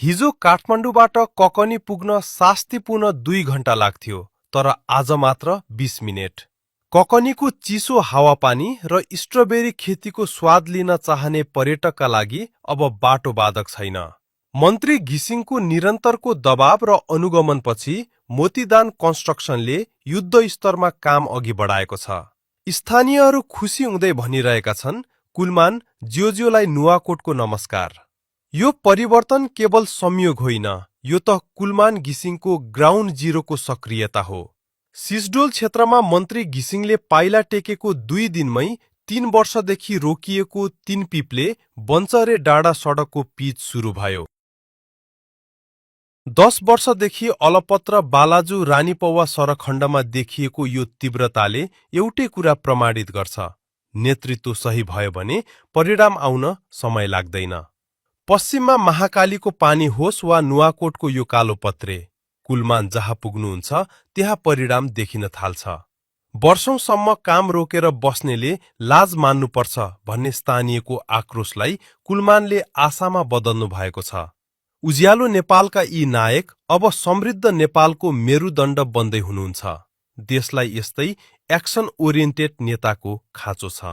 हिजो काठमाडौँबाट ककनी पुग्न शास्तिपूर्ण 2 घण्टा लाग्थ्यो, तर आज मात्र 20 मिनेट। ककनीको चिसो हावापानी र स्ट्रबेरी खेतीको स्वाद लिन चाहने पर्यटकका लागि अब बाटो बाधक छैन। मन्त्री घिसिङको निरन्तरको दबाव र अनुगमनपछि मोतीदान कन्स्ट्रक्सनले युद्ध स्तरमा काम अघि बढाएको छ। स्थानीयहरू खुसी हुँदै भनिरहेका छन्, कुलमान ज्योज्योलाई नुवाकोटको नमस्कार। यो परिवर्तन केवल संयोग होइन, यो त कुलमान घिसिङको ग्राउन्ड जिरोको सक्रियता हो। सिसडोल क्षेत्रमा मन्त्री घिसिङले पाइला टेकेको 2 दिनमै 3 वर्षदेखि रोकिएको 3 पिपले बन्चरे डाँडा सडकको पिच सुरु भयो। 10 वर्षदेखि अलपत्र बालाजु रानीपौवा सडक खण्डमा देखिएको यो तीव्रताले एउटै कुरा प्रमाणित गर्छ, नेतृत्व सही भयो भने परिणाम आउन समय लाग्दैन। पश्चिममा महाकालीको पानी होस् वा नुवाकोटको यो कालो पत्रे, कुलमान जहाँ पुग्नुहुन्छ त्यहाँ परिणाम देखिन थाल्छ। वर्षौंसम्म काम रोकेर बस्नेले लाज मान्नुपर्छ भन्ने स्थानीयको आक्रोशलाई कुलमानले आशामा बदल्नु भएको छ। उज्यालो नेपालका यी नायक अब समृद्ध नेपालको मेरुदण्ड बन्दै हुनुहुन्छ। देशलाई यस्तै एक्सन ओरिएन्टेड नेताको खाँचो छ।